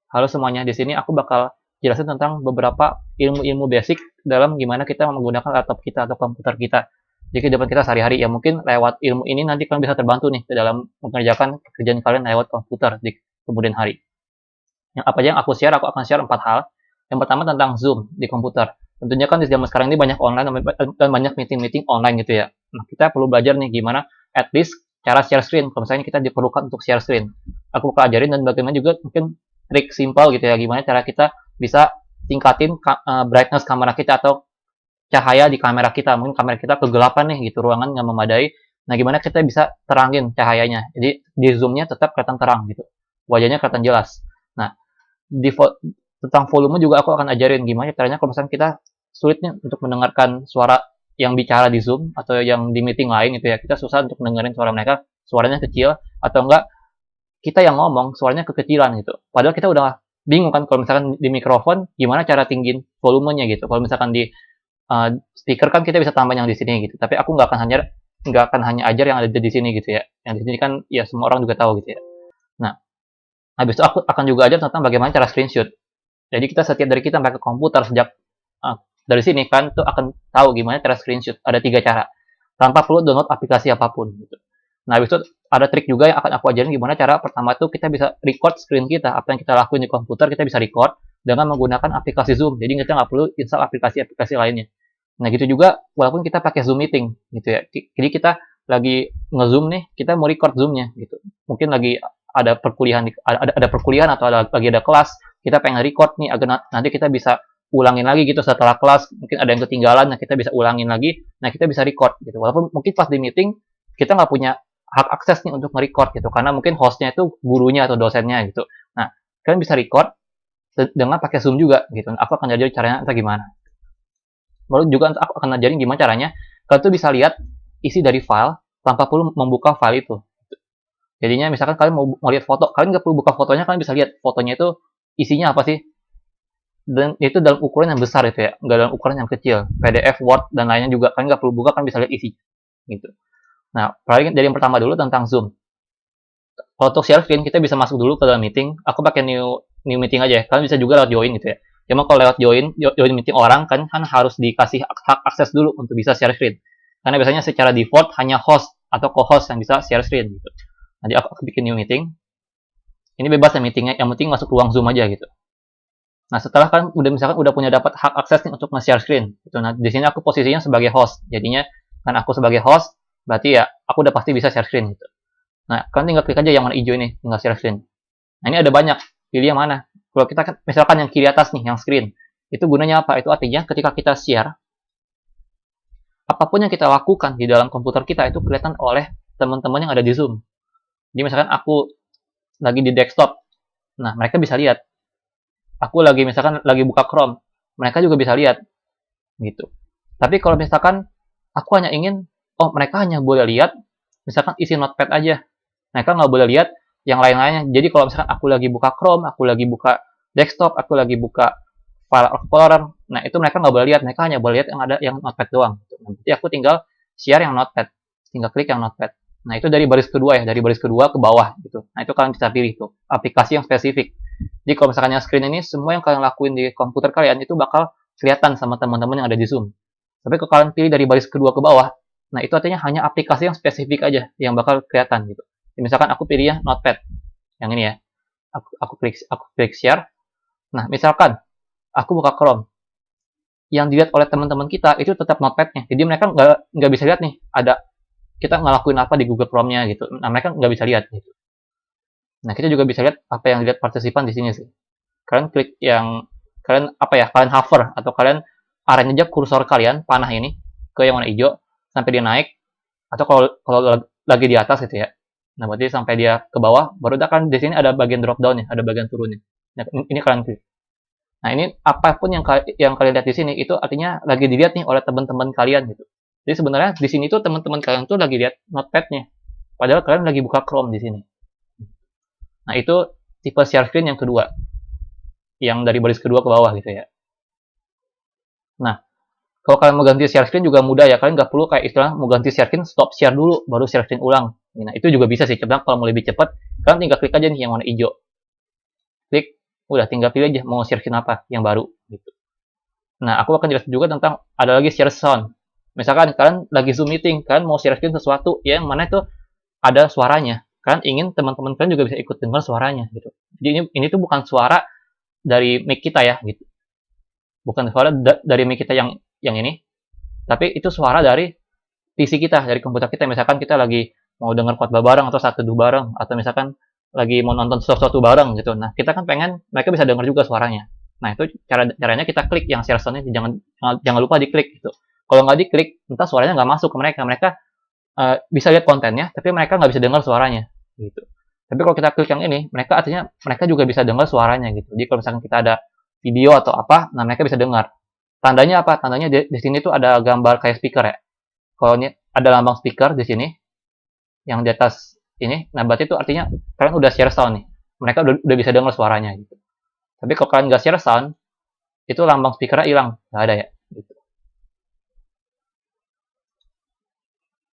Halo semuanya, di sini aku bakal jelasin tentang beberapa ilmu-ilmu basic dalam gimana kita menggunakan laptop kita atau komputer kita di kehidupan kita sehari-hari. Ya mungkin lewat ilmu ini nanti kalian bisa terbantu nih dalam mengerjakan pekerjaan kalian lewat komputer di kemudian hari. Yang apa aja yang aku akan share 4 hal. Yang pertama tentang Zoom di komputer. Tentunya kan di zaman sekarang ini banyak online dan banyak meeting-meeting online gitu ya. Nah, kita perlu belajar nih gimana at least cara share screen. Kalau misalnya kita diperlukan untuk share screen. Aku bakal ajarin dan bagaimana juga mungkin trik simpel gitu ya. Gimana cara kita bisa tingkatin brightness kamera kita atau cahaya di kamera kita. Mungkin kamera kita kegelapan nih gitu, ruangan nggak memadai. Nah, gimana kita bisa terangin cahayanya. Jadi di zoomnya tetap kelihatan terang gitu. Wajahnya kelihatan jelas. Nah, di tentang volume juga aku akan ajarin gimana caranya kalau misalnya kita sulit nih untuk mendengarkan suara yang bicara di Zoom atau yang di meeting lain gitu ya. Kita susah untuk mendengarin suara mereka, suaranya kecil atau enggak kita yang ngomong suaranya kekecilan gitu. Padahal kita udah bingung kan kalau misalkan di mikrofon gimana cara tinggiin volumenya gitu. Kalau misalkan di speaker kan kita bisa tambah yang di sini gitu. Tapi aku nggak akan hanya ajar yang ada di sini gitu ya. Yang di sini kan ya semua orang juga tahu gitu ya. Nah, habis itu aku akan juga ajar tentang bagaimana cara screenshot. Jadi setiap dari kita pakai komputer sejak dari sini kan tuh akan tahu gimana cara screenshot. Ada 3 cara tanpa perlu download aplikasi apapun. Gitu. Nah, habis itu ada trik juga yang akan aku ajarin gimana cara pertama tuh kita bisa record screen kita. Apa yang kita lakuin di komputer kita bisa record dengan menggunakan aplikasi Zoom. Jadi kita nggak perlu install aplikasi-aplikasi lainnya. Nah, gitu juga walaupun kita pakai Zoom meeting gitu ya. Jadi kita lagi nge-zoom nih, kita mau record Zoom-nya gitu. Mungkin lagi ada perkuliahan ada perkuliahan atau lagi ada kelas, kita pengen record nih agar nanti kita bisa ulangin lagi gitu setelah kelas, mungkin ada yang ketinggalan, nah kita bisa ulangin lagi, nah kita bisa record gitu. Walaupun mungkin pas di meeting kita nggak punya hak akses nih untuk nge-record gitu, karena mungkin hostnya itu gurunya atau dosennya gitu. Nah, kalian bisa record dengan pakai Zoom juga gitu. Aku akan ajarin caranya entah gimana. Lalu juga aku akan ajarin gimana caranya kalian tuh bisa lihat isi dari file tanpa perlu membuka file itu. Jadinya misalkan kalian mau lihat foto, kalian nggak perlu buka fotonya, kalian bisa lihat fotonya itu isinya apa sih. Dan itu dalam ukuran yang besar itu ya, nggak dalam ukuran yang kecil. PDF, Word, dan lainnya juga kalian nggak perlu buka, kalian bisa lihat isi. Gitu. Nah, paling dari yang pertama dulu tentang Zoom. Kalau untuk share screen, kita bisa masuk dulu ke dalam meeting. Aku pakai new meeting aja ya. Kalian bisa juga lewat join gitu ya. Cuma kalau lewat join meeting orang kan harus dikasih hak akses dulu untuk bisa share screen. Karena biasanya secara default hanya host atau co-host yang bisa share screen gitu. Nanti aku bikin new meeting. Ini bebas ya meetingnya, yang penting masuk ruang Zoom aja gitu. Nah, setelah kan udah punya dapat hak akses nih untuk nge-share screen gitu. Nah, di sini aku posisinya sebagai host. Jadinya kan aku sebagai host, berarti ya aku udah pasti bisa share screen gitu. Nah, kalian tinggal klik aja yang mana hijau ini, tinggal share screen. Nah, ini ada banyak, pilih yang mana. Kalau kita misalkan yang kiri atas nih, yang screen, itu gunanya apa? Itu artinya ketika kita share, apapun yang kita lakukan di dalam komputer kita itu kelihatan oleh teman-teman yang ada di Zoom. Jadi misalkan aku lagi di desktop, nah mereka bisa lihat. Aku misalkan lagi buka Chrome, mereka juga bisa lihat, gitu. Tapi kalau misalkan aku hanya ingin, mereka hanya boleh lihat, misalkan isi notepad aja. Mereka nggak boleh lihat yang lain-lainnya. Jadi kalau misalkan aku lagi buka Chrome, aku lagi buka desktop, aku lagi buka file explorer, nah itu mereka nggak boleh lihat. Mereka hanya boleh lihat yang ada yang notepad doang. Jadi aku tinggal share yang notepad, tinggal klik yang notepad. Nah itu dari baris kedua ya, dari baris kedua ke bawah gitu. Nah itu kalian bisa pilih tuh aplikasi yang spesifik. Jadi kalau misalkan yang screen ini semua yang kalian lakuin di komputer kalian itu bakal kelihatan sama teman-teman yang ada di Zoom. Tapi kalau kalian pilih dari baris kedua ke bawah, nah itu artinya hanya aplikasi yang spesifik aja yang bakal kelihatan gitu. Jadi, misalkan aku pilih ya Notepad, yang ini ya, aku klik share. Nah misalkan aku buka Chrome, yang dilihat oleh teman-teman kita itu tetap Notepadnya. Jadi mereka nggak bisa lihat nih ada kita ngelakuin apa di Google Chrome-nya gitu. Nah mereka nggak bisa lihat gitu. Nah, kita juga bisa lihat apa yang dilihat partisipan di sini sih. Kalian klik yang kalian hover atau kalian arahin aja kursor kalian panah ini ke yang warna hijau sampai dia naik atau kalau lagi di atas gitu ya. Nah, berarti sampai dia ke bawah baru kan di sini ada bagian drop down ya, ada bagian turunnya. Nah, ini kalian klik. Nah, ini apapun yang kalian lihat di sini itu artinya lagi dilihat nih oleh teman-teman kalian gitu. Jadi sebenarnya di sini tuh teman-teman kalian tuh lagi lihat notepad-nya. Padahal kalian lagi buka Chrome di sini. Nah, itu tipe share screen yang kedua. Yang dari baris kedua ke bawah gitu ya. Nah, kalau kalian mau ganti share screen juga mudah ya. Kalian nggak perlu kayak istilah mau ganti share screen, stop share dulu, baru share screen ulang. Nah, itu juga bisa sih. Coba kalau mau lebih cepat, kalian tinggal klik aja nih yang warna hijau. Klik. Udah tinggal pilih aja mau share screen apa yang baru gitu. Nah, aku akan jelasin juga tentang ada lagi share sound. Misalkan kalian lagi Zoom meeting, kalian mau share screen sesuatu yang mana itu ada suaranya. Kalian ingin teman-teman kalian juga bisa ikut dengar suaranya gitu. Jadi ini tuh bukan suara dari mic kita ya gitu. Bukan suara dari mic kita yang ini, tapi itu suara dari PC kita, dari komputer kita. Misalkan kita lagi mau dengar khotbah bareng atau saat teduh bareng atau misalkan lagi mau nonton sesuatu bareng gitu. Nah, kita kan pengen mereka bisa dengar juga suaranya. Nah, itu caranya kita klik yang share sound-nya, jangan lupa diklik gitu. Kalau nggak diklik, entah suaranya nggak masuk ke mereka. Mereka bisa lihat kontennya, tapi mereka nggak bisa dengar suaranya gitu. Tapi kalau kita klik yang ini, mereka artinya mereka juga bisa dengar suaranya gitu. Jadi kalau misalkan kita ada video atau apa, nah mereka bisa dengar. Tandanya apa? Tandanya di sini tuh ada gambar kayak speaker ya. Kalau ini ada lambang speaker di sini, yang di atas ini, nah berarti itu artinya kalian udah share sound nih. Mereka udah bisa dengar suaranya gitu. Tapi kalau kalian nggak share sound, itu lambang speakernya hilang, nggak ada ya. Gitu.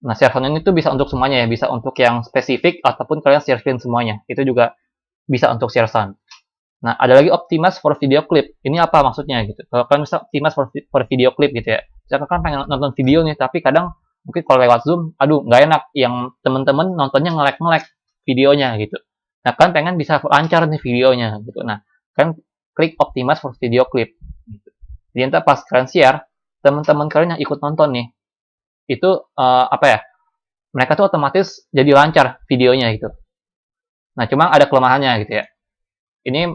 Nah, share sound ini tuh bisa untuk semuanya ya, bisa untuk yang spesifik ataupun kalian share screen semuanya. Itu juga bisa untuk share sound. Nah, ada lagi optimize for video clip. Ini apa maksudnya gitu? Kalau kalian bisa optimize for video clip gitu ya. Misalkan kalian pengen nonton video nih, tapi kadang mungkin kalau lewat Zoom, aduh nggak enak. Yang temen-temen nontonnya nge-lag videonya gitu. Nah, kalian pengen bisa lancar nih videonya gitu. Nah, kalian klik optimize for video clip. Gitu. Jadi nanti pas kalian share, teman-teman kalian yang ikut nonton nih, itu apa ya? Mereka tuh otomatis jadi lancar videonya gitu. Nah, cuma ada kelemahannya gitu ya. Ini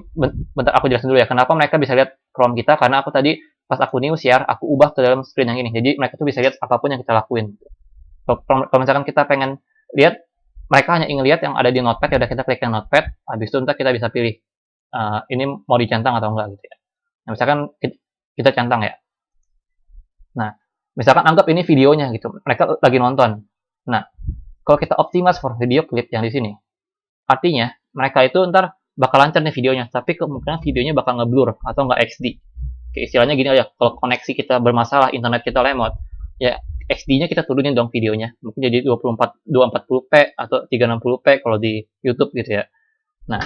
bentar aku jelasin dulu ya, kenapa mereka bisa lihat Chrome kita, karena aku tadi pas aku new share, aku ubah ke dalam screen yang ini. Jadi mereka tuh bisa lihat apapun yang kita lakuin. Kalau misalkan kita pengen lihat, mereka hanya ingin lihat yang ada di notepad, ya udah kita klik yang notepad, habis itu ntar kita bisa pilih ini mau dicentang atau enggak gitu ya. Nah, misalkan kita centang ya. Nah, misalkan anggap ini videonya gitu, mereka lagi nonton. Nah, kalau kita optimize for video clip yang di sini, artinya mereka itu ntar bakal lancar nih videonya, tapi kemungkinan videonya bakal ngeblur atau nggak XD. Kayak istilahnya gini aja, kalau koneksi kita bermasalah, internet kita lemot, ya XD-nya kita turunin dong videonya. Mungkin jadi 240p atau 360p kalau di YouTube gitu ya. Nah,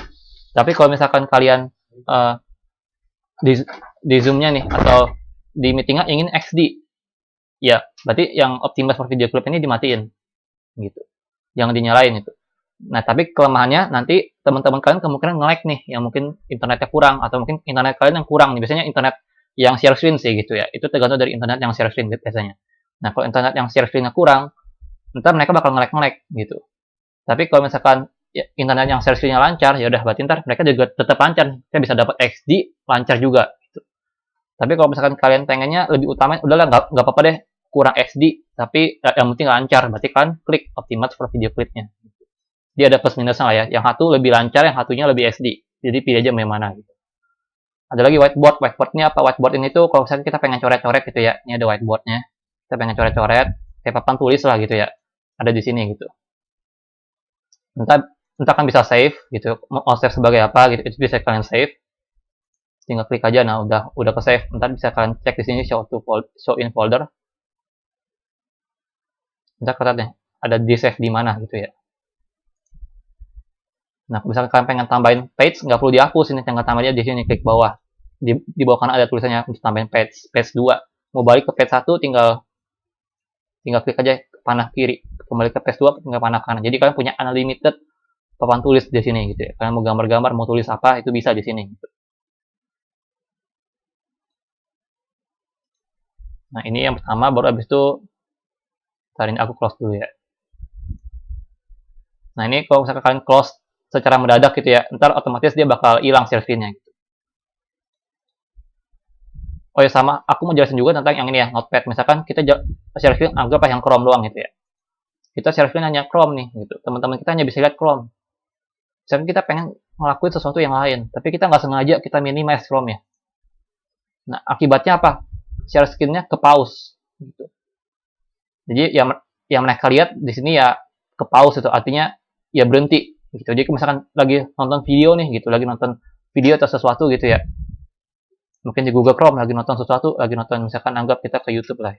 tapi kalau misalkan kalian uh, di, di Zoom-nya nih atau di meeting-nya ingin XD, ya berarti yang optimize for video clip ini dimatiin gitu. Jangan dinyalain itu. Nah, tapi kelemahannya nanti teman-teman kalian kemungkinan nge-lag nih, yang mungkin internetnya kurang, atau mungkin internet kalian yang kurang nih. Biasanya internet yang share screen sih gitu ya. Itu tergantung dari internet yang share screen biasanya. Nah, kalau internet yang share screen-nya kurang, ntar mereka bakal nge-lag gitu. Tapi kalau misalkan ya, internet yang share screen-nya lancar, ya udah berarti ntar mereka juga tetap lancar. Kita bisa dapat XD lancar juga gitu. Tapi kalau misalkan kalian pengennya lebih utama, udahlah nggak apa-apa deh kurang XD, tapi yang penting lancar. Berarti kalian klik optimize for video clip-nya. Dia ada plus minusnya lah ya. Yang satu lebih lancar, yang satunya lebih SD. Jadi pilih aja yang mana gitu. Ada lagi whiteboard. Whiteboard ini apa? Whiteboard ini tuh kalau misalnya kita pengen coret-coret gitu ya. Ini ada whiteboardnya. Kita pengen coret-coret, kayak papan tulis lah gitu ya. Ada di sini gitu. Entah kan bisa save gitu. Mau save sebagai apa gitu. Itu bisa kalian save. Tinggal klik aja. Nah udah ke save. Ntar bisa kalian cek di sini show in folder. Ntar kalian ada di save di mana gitu ya. Nah, misalkan kalian pengen tambahin page, nggak perlu dihapus, ini tinggal tambahin aja di sini, klik bawah. Di bawah kanan ada tulisannya untuk tambahin page 2. Mau balik ke page 1, tinggal klik aja panah kiri. Kembali ke page 2, tinggal panah kanan. Jadi kalian punya unlimited papan tulis di sini gitu ya. Kalian mau gambar-gambar, mau tulis apa, itu bisa di sini. Gitu. Nah, ini yang pertama, baru abis itu, tadi aku close dulu ya. Nah, ini kalau misalkan kalian close secara mendadak gitu ya, ntar otomatis dia bakal hilang share screen-nya. Gitu. Oh ya sama, aku mau jelasin juga tentang yang ini ya, Notepad. Misalkan kita share screen anggap yang Chrome doang gitu ya. Kita share screen hanya Chrome nih gitu. Teman-teman kita hanya bisa lihat Chrome. Misalkan kita pengen ngelakuin sesuatu yang lain, tapi kita nggak sengaja kita minimize Chrome ya. Nah, akibatnya apa? Share screen-nya ke pause gitu. Jadi yang mereka lihat di sini ya ke pause itu artinya ya berhenti gitu. Jadi misalkan lagi nonton video nih gitu, lagi nonton video atau sesuatu gitu ya. Mungkin di Google Chrome lagi nonton sesuatu, lagi nonton misalkan anggap kita ke YouTube lah.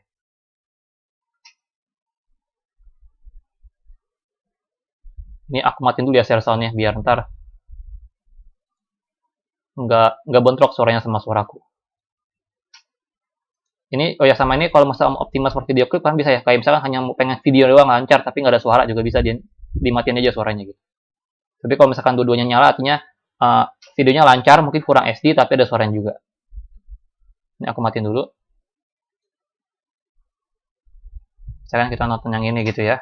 Ini aku matiin dulu ya share sound-nya biar ntar nggak bentrok suaranya sama suaraku. Ini oh ya sama ini kalau misalnya optimal seperti video klip kan bisa ya, kayak misalkan hanya mau pengen video doang lancar tapi nggak ada suara juga bisa dimatiin aja suaranya gitu. Tapi kalau misalkan dua-duanya nyala artinya uh, videonya lancar, mungkin kurang SD tapi ada suaranya juga. Ini aku matiin dulu. Misalkan kita nonton yang ini gitu ya.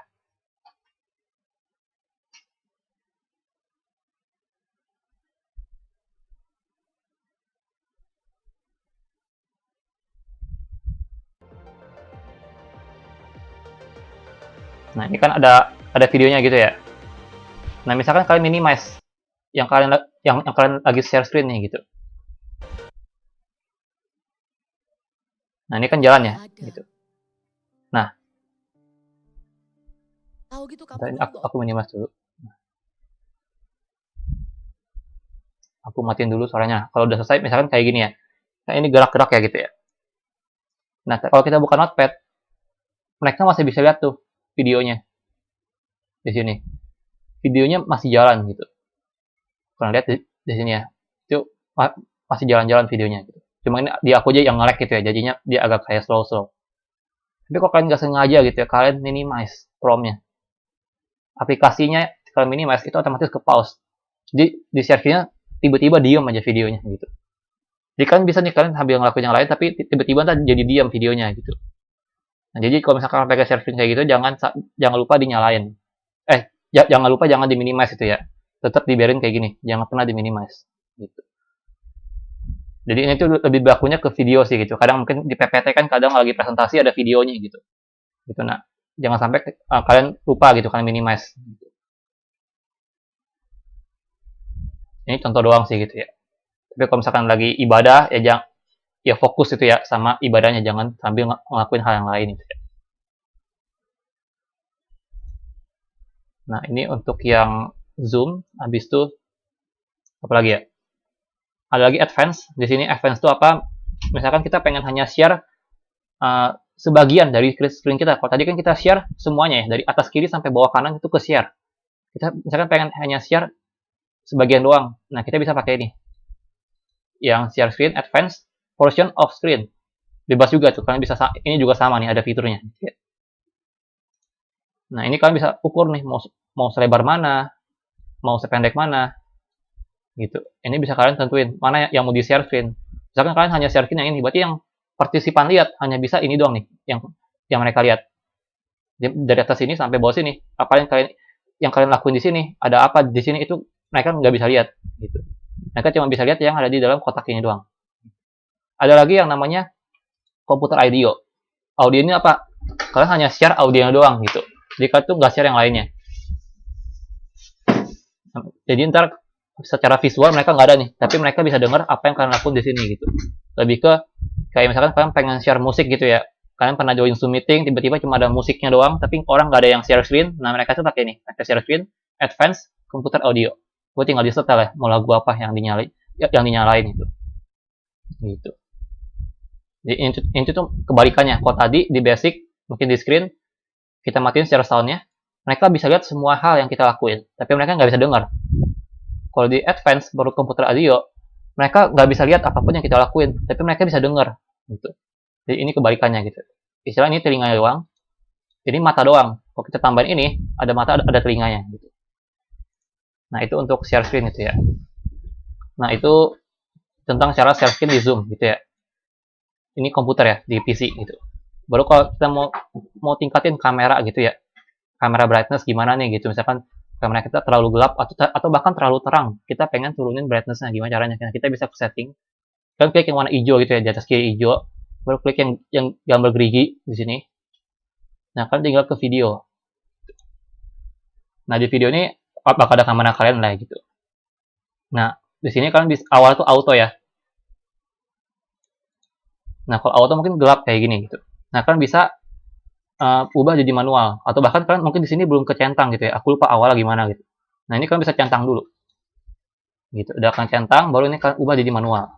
Nah, ini kan ada videonya gitu ya. Nah, misalkan kalian minimize yang kalian lagi share screen nih gitu. Nah, ini kan jalan ya Ada. gitu. Nah, Tahu gitu kamu ini dulu aku minimize dulu. Aku matiin dulu suaranya. Kalau udah selesai misalkan kayak gini ya. Nah, ini gerak-gerak ya gitu ya. Nah, kalau kita buka notepad, mereka masih bisa lihat tuh videonya di sini. Videonya masih jalan gitu. Kalian lihat di sini ya. Itu masih jalan-jalan videonya gitu. Cuma ini di aku aja yang nge-lag gitu ya. Jadinya dia agak kayak slow-slow. Tapi kalau kalian nggak sengaja gitu ya, kalian minimize Chrome-nya. Aplikasinya kalian minimize itu otomatis ke pause. Jadi di share-nya tiba-tiba diam aja videonya gitu. Jadi kalian bisa nih kalian sambil ngelakuin yang lain tapi tiba-tiba ntar jadi diam videonya gitu. Nah, jadi kalau misalkan pakai share screen kayak gitu jangan lupa dinyalain. Jangan lupa jangan diminimize itu ya. Tetap dibiarin kayak gini, jangan pernah diminimize gitu. Jadi ini tuh lebih bakunya ke video sih gitu. Kadang mungkin di PPT kan kadang lagi presentasi ada videonya gitu. Gitu nah. Jangan sampai kalian lupa gitu kalian minimize. Ini contoh doang sih gitu ya. Tapi kalau misalkan lagi ibadah ya fokus itu ya sama ibadahnya jangan sambil ngelakuin hal yang lain gitu ya. Nah, ini untuk yang Zoom, habis itu apa lagi ya? Ada lagi advance. Di sini advance itu apa? Misalkan kita pengen hanya share sebagian dari screen kita. Kalau tadi kan kita share semuanya ya, dari atas kiri sampai bawah kanan itu ke share. Kita misalkan pengen hanya share sebagian doang. Nah, kita bisa pakai ini. Yang share screen, advance, portion of screen. Bebas juga tuh, kalian bisa ini juga sama nih, ada fiturnya. Nah, ini kalian bisa ukur nih mau selebar mana, mau sependek mana, gitu. Ini bisa kalian tentuin mana yang mau di share screen. Misalkan kalian hanya share screen yang ini, berarti yang partisipan lihat hanya bisa ini doang nih, yang mereka lihat. Dari atas sini sampai bawah sini, apa yang kalian lakuin di sini, ada apa di sini itu mereka nggak bisa lihat, gitu. Mereka cuma bisa lihat yang ada di dalam kotak ini doang. Ada lagi yang namanya komputer audio. Audio ini apa? Kalian hanya share audionya doang gitu. Jadi kalian tuh nggak share yang lainnya. Jadi ntar secara visual mereka nggak ada nih, tapi mereka bisa dengar apa yang kalian lakukan di sini gitu. Lebih ke kayak misalkan kalian pengen share musik gitu ya, kalian pernah join Zoom meeting, tiba-tiba cuma ada musiknya doang, tapi orang nggak ada yang share screen, nah mereka tuh pakai nih, pakai share screen, advance, komputer audio. Gue tinggal di setel ya, mau lagu apa yang dinyalain itu. Gitu. Jadi ini tuh kebalikannya. Kalau tadi di basic, mungkin di screen, kita matiin share soundnya, mereka bisa lihat semua hal yang kita lakuin, tapi mereka nggak bisa dengar. Kalau di advance baru komputer audio, mereka nggak bisa lihat apapun yang kita lakuin, tapi mereka bisa dengar. Gitu. Jadi ini kebalikannya gitu. Istilah ini telinga doang, ini mata doang. Kalau kita tambahin ini, ada mata, ada telinganya. Gitu. Nah itu untuk share screen itu ya. Nah itu tentang cara share screen di Zoom gitu ya. Ini komputer ya di PC gitu. Baru kalau kita mau tingkatin kamera gitu ya, kamera brightness gimana nih gitu. Misalkan kamera kita terlalu gelap atau bahkan terlalu terang, kita pengen turunin brightness-nya gimana caranya? Nah, kita bisa ke setting, kan klik yang warna hijau gitu ya, di atas kiri hijau, baru klik yang gambar gerigi di sini. Nah, kan tinggal ke video. Nah, di video ini bakal ada kamera kalian lah gitu. Nah, di sini kalian bisa awal tuh auto ya. Nah, kalau auto mungkin gelap kayak gini gitu. Nah, kalian bisa ubah jadi manual atau bahkan kalian mungkin di sini belum kecentang gitu ya. Aku lupa awalnya gimana gitu. Nah, ini kalian bisa centang dulu. Gitu. Udah kalian centang, baru ini kalian ubah jadi manual.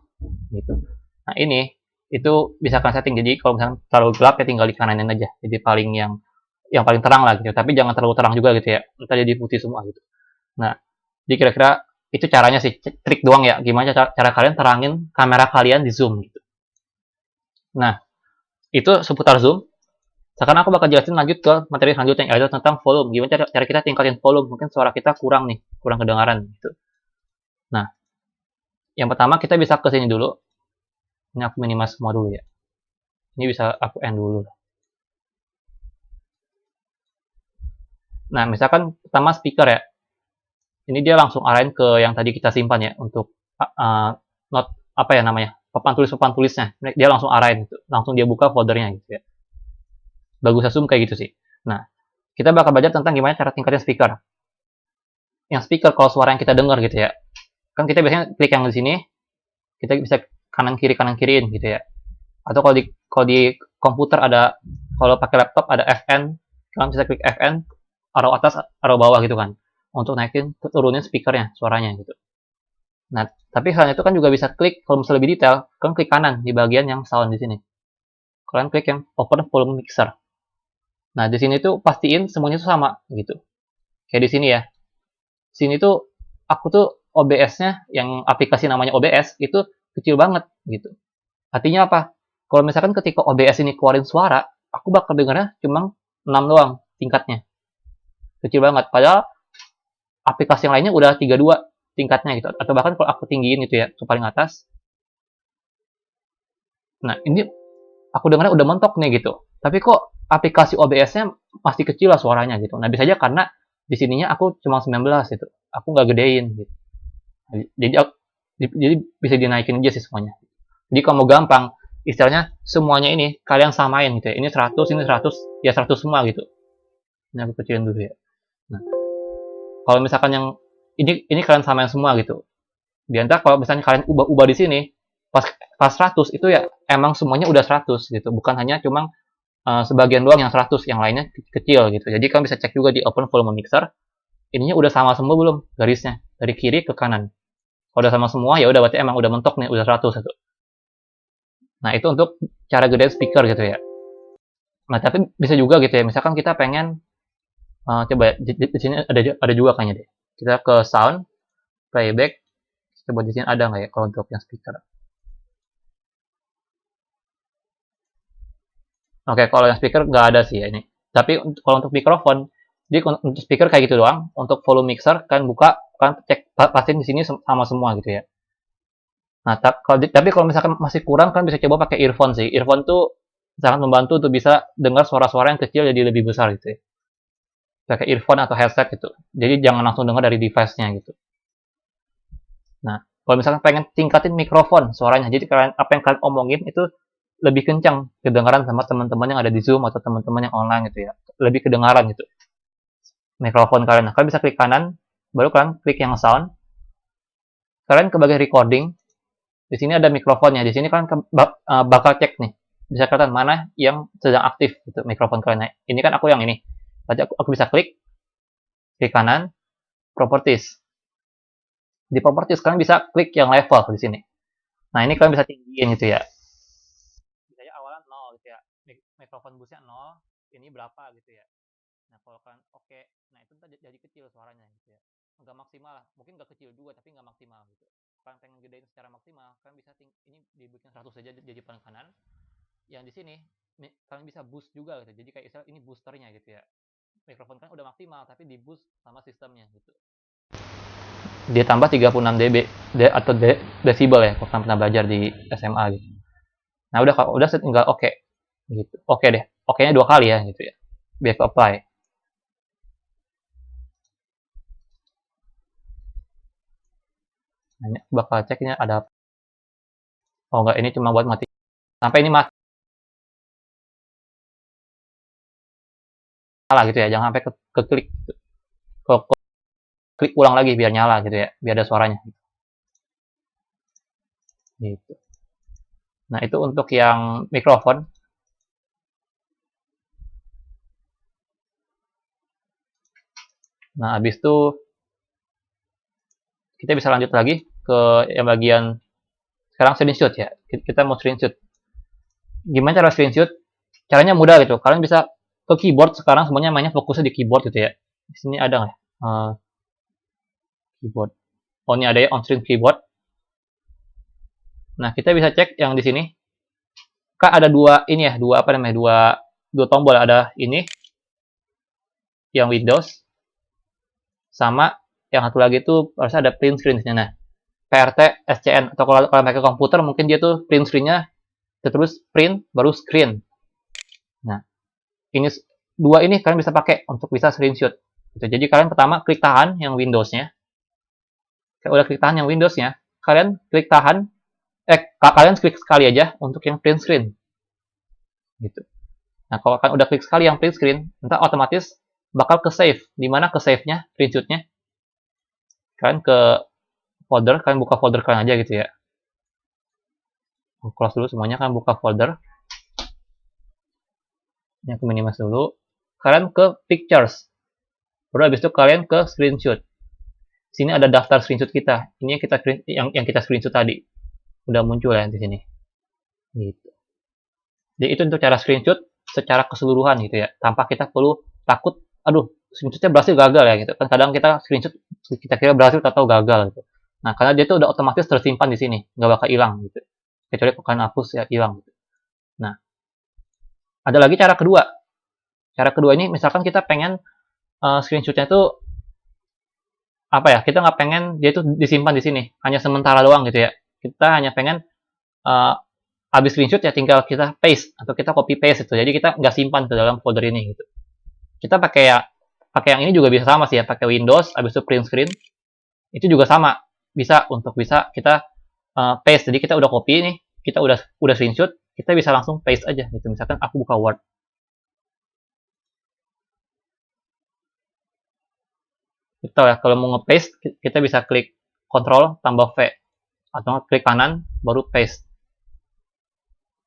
Gitu. Nah, ini itu bisa kalian setting. Jadi kalau misalnya terlalu gelap ya tinggal di kananin aja. Jadi yang paling terang lah gitu. Tapi jangan terlalu terang juga gitu ya. Ntar jadi putih semua gitu. Nah, jadi kira-kira Itu caranya sih, trik doang ya, gimana cara kalian terangin kamera kalian di Zoom gitu. Nah, itu seputar Zoom. Sekarang aku bakal jelasin lanjut ke materi selanjutnya, yaitu tentang volume. Gimana cara kita tingkatin volume, mungkin suara kita kurang nih, kurang kedengaran gitu. Nah, yang pertama kita bisa ke sini dulu. Ini aku minimize semua dulu ya. Ini bisa aku end dulu. Nah, misalkan pertama speaker ya. Ini dia langsung arahin ke yang tadi kita simpan ya, untuk not apa ya namanya, papan tulisnya. Dia langsung arahin gitu. Langsung dia buka foldernya gitu ya. Bagusnya Zoom kayak gitu sih. Nah, kita bakal belajar tentang gimana cara tingkatin speaker. Yang speaker kalau suara yang kita dengar gitu ya. Kan kita biasanya klik yang di sini, kita bisa kanan kiriin gitu ya. Atau kalau di komputer ada, kalau pakai laptop ada FN, kalian bisa klik FN, arrow atas, arrow bawah gitu kan, untuk naikin turunin speakernya, suaranya gitu. Nah, tapi selain itu kan juga bisa klik, kalau misalnya lebih detail, kalian klik kanan di bagian yang sound di sini. Kalian klik yang open volume mixer. Nah, di sini tuh pastiin semuanya tuh sama gitu. Kayak di sini ya. Sini tuh aku tuh OBS-nya yang aplikasi namanya OBS itu kecil banget gitu. Artinya apa? Kalau misalkan ketika OBS ini keluarin suara, aku bakal dengarnya cuma 6 doang tingkatnya. Kecil banget. Padahal aplikasi yang lainnya udah 32 tingkatnya gitu. Atau bahkan kalau aku tinggiin gitu ya, ke paling atas. Nah, ini aku dengarnya udah mentok nih gitu. Tapi kok aplikasi OBS-nya masih kecil lah suaranya gitu. Nah, bisa aja karena di sininya aku cuma 19 gitu. Aku nggak gedein gitu. Jadi bisa dinaikin aja sih semuanya. Jadi kalau mau gampang, istilahnya semuanya ini kalian samain gitu ya. Ini 100, ini 100, ya 100 semua gitu. Ini aku kecilin dulu ya. Nah, kalau misalkan yang ini kalian samain semua gitu. Biar kalau misalnya kalian ubah-ubah di sini, pas 100 itu ya emang semuanya udah 100 gitu. Bukan hanya cuma sebagian doang yang 100, yang lainnya kecil gitu. Jadi kalian bisa cek juga di open volume mixer, ininya udah sama semua belum garisnya dari kiri ke kanan. Kalau udah sama semua ya udah berarti emang udah mentok nih, udah 100 gitu. Nah, itu untuk cara gedein speaker gitu ya. Nah, tapi bisa juga gitu ya. Misalkan kita pengen coba ya, di sini ada juga kayaknya deh. Kita ke sound, playback, coba di sini ada nggak ya kalau untuk yang speaker. Oke, kalau yang speaker nggak ada sih ya ini. Tapi kalau untuk mikrofon, jadi untuk speaker kayak gitu doang. Untuk volume mixer kan buka, kan cek pastiin di sini sama semua gitu ya. Nah, tapi kalau misalkan masih kurang kan bisa coba pakai earphone sih. Earphone tuh sangat membantu untuk bisa dengar suara-suara yang kecil jadi lebih besar gitu ya. Pakai earphone atau headset gitu. Jadi jangan langsung dengar dari device-nya gitu. Nah, kalau misalkan pengen tingkatin mikrofon suaranya, jadi apa yang kalian omongin itu lebih kencang kedengaran sama teman-teman yang ada di Zoom atau teman-teman yang online gitu ya. Lebih kedengaran gitu. Mikrofon kalian. Nah, kalian bisa klik kanan, baru kalian klik yang sound. Kalian ke bagian recording. Di sini ada mikrofonnya. Di sini kalian bakal cek nih. Bisa kelihatan mana yang sedang aktif gitu mikrofon kalian. Nah, ini kan aku yang ini. Berarti aku bisa klik kanan, properties. Di properties kalian bisa klik yang level di sini. Nah, ini kalian bisa tinggiin gitu ya. Misalnya awalan 0 gitu ya. Mikrofon busnya 0, ini berapa gitu ya. Nah, kalau kalian oke, nah itu jadi kecil suaranya gitu ya. Enggak maksimal lah. Mungkin enggak kecil juga tapi enggak maksimal gitu. Kalian pengen gedein secara maksimal, kalian bisa ini dibikin 100 saja jadi paling kanan. Yang di sini kalian bisa boost juga gitu. Jadi kayak istilah ini boosternya gitu ya. Mikrofon kan udah maksimal tapi di boost sama sistemnya gitu. Dia tambah 36 dB atau desibel ya kalau kalian pernah belajar di SMA gitu. Nah, udah tinggal oke gitu. Oke deh. Oke-nya 2 kali ya gitu ya. Biar ke apply. Nah, ini bakal ceknya ada. Oh enggak, ini cuma buat mati. Sampai ini mati nyala gitu ya. Jangan sampai ke klik gitu. Klik ulang lagi biar nyala gitu ya. Biar ada suaranya gitu. Nah, itu untuk yang mikrofon. Nah, habis itu kita bisa lanjut lagi ke yang bagian sekarang screenshot ya. Kita mau screenshot. Gimana cara screenshot? Caranya mudah gitu. Kalian bisa ke keyboard, sekarang semuanya mainnya fokusnya di keyboard gitu ya. Di sini ada nggak? Keyboard. Oh, ini ada ya on screen keyboard. Nah, kita bisa cek yang di sini. Kan ada dua ini ya, dua apa namanya? Dua tombol, ada ini yang Windows sama yang satu lagi itu harus ada print screen-nya. Nah, PRT SCN atau kalau pakai komputer mungkin dia tuh print screen-nya terus print baru screen. Nah, ini dua ini kalian bisa pakai untuk bisa screenshot. Gitu. Jadi kalian pertama klik tahan yang Windows-nya. Udah klik tahan yang Windows-nya, kalian klik tahan kalian klik sekali aja untuk yang print screen. Gitu. Nah, kalau kalian udah klik sekali yang print screen, nanti otomatis bakal ke save. Di mana ke save-nya, screenshot-nya? Kalian ke folder, kalian buka folder kalian aja gitu ya. Close dulu semuanya, kalian buka folder. Ini aku minimize dulu. Kalian ke pictures. Baru habis itu kalian ke screenshot. Sini ada daftar screenshot kita. Ini yang kita screenshot tadi. Udah muncul ya di sini. Gitu. Jadi itu untuk cara screenshot secara keseluruhan gitu ya. Tanpa kita perlu takut, aduh, screenshotnya berhasil gagal ya gitu. Kan kadang kita screenshot kita kira berhasil atau gagal gitu. Nah, karena dia itu udah otomatis tersimpan di sini, nggak bakal hilang gitu. Kecuali kalian hapus ya hilang gitu. Nah, ada lagi cara kedua. Cara kedua ini misalkan kita pengen screenshotnya itu apa ya? Kita nggak pengen dia itu disimpan di sini, hanya sementara doang gitu ya. Kita hanya pengen habis screenshot ya tinggal kita paste atau kita copy paste itu. Jadi kita nggak simpan ke dalam folder ini gitu. Kita pakai yang ini juga bisa sama sih ya, pakai Windows habis itu print screen. Itu juga sama. Bisa untuk bisa kita paste. Jadi kita udah copy nih, kita udah screenshot, kita bisa langsung paste aja gitu. Misalkan aku buka Word. Kita ya kalau mau nge-paste kita bisa klik Ctrl tambah V atau klik kanan baru paste.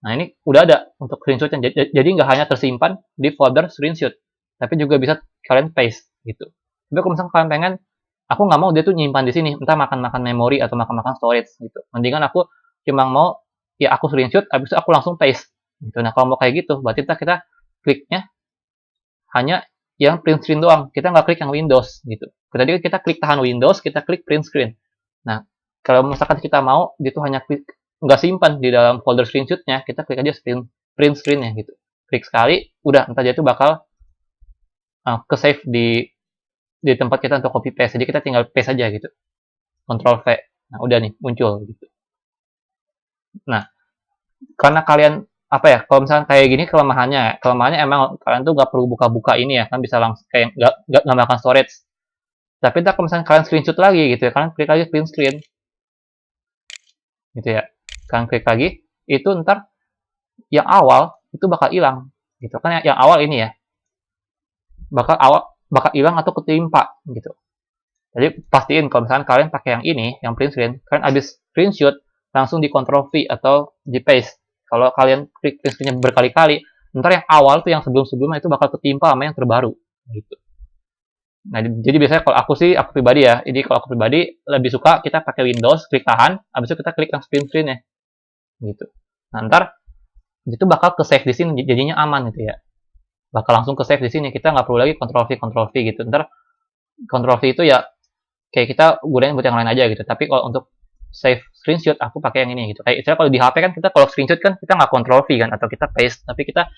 Nah, ini udah ada untuk screenshotnya. Jadi nggak hanya tersimpan di folder screenshot, tapi juga bisa kalian paste gitu. Tapi kalau misalnya kalian pengen, aku nggak mau dia tuh nyimpan di sini, entah makan-makan memori atau makan-makan storage gitu. Mendingan aku cuma mau ya aku screenshot, habis itu aku langsung paste. Gitu. Nah, kalau mau kayak gitu, berarti kita kliknya hanya yang print screen doang. Kita nggak klik yang Windows gitu. Tadi kita klik tahan Windows, kita klik print screen. Nah, kalau misalkan kita mau, dia tuh hanya klik nggak simpan di dalam folder screenshotnya, kita klik aja print screen-nya gitu. Klik sekali, udah entah dia tuh bakal ke save di tempat kita untuk copy paste. Jadi kita tinggal paste aja gitu. Ctrl V. Nah, udah nih muncul gitu. Nah, karena kalian apa ya, kalau misalnya kayak gini kelemahannya emang kalian tuh nggak perlu buka-buka ini ya, kan bisa langsung kayak nggak makan storage. Tapi ntar kalau misalnya kalian screenshot lagi gitu ya, kalian klik lagi print screen gitu ya, kalian klik lagi, itu ntar yang awal itu bakal hilang gitu kan, yang awal ini ya bakal hilang atau ketimpa gitu. Jadi pastiin kalau misalnya kalian pakai yang ini, yang print screen, kalian habis screenshot langsung di Ctrl V atau di paste. Kalau kalian klik print screen-nya berkali-kali, ntar yang awal tuh yang sebelum-sebelumnya itu bakal ketimpa sama yang terbaru gitu. Nah, jadi biasanya kalau aku pribadi ya, jadi kalau aku pribadi lebih suka kita pakai Windows, klik tahan, habis itu kita klik yang print screen-nya gitu. Nah, ntar itu bakal ke save di sini, jadinya aman gitu ya. Bakal langsung ke save di sini, kita nggak perlu lagi Ctrl V gitu. Ntar Ctrl V itu ya kayak kita gunain buat yang lain aja gitu. Tapi kalau untuk save screenshot, aku pakai yang ini gitu. Kayak istilah kalau di HP kan kita kalau screenshot kan kita nggak Ctrl V kan atau kita paste, tapi kita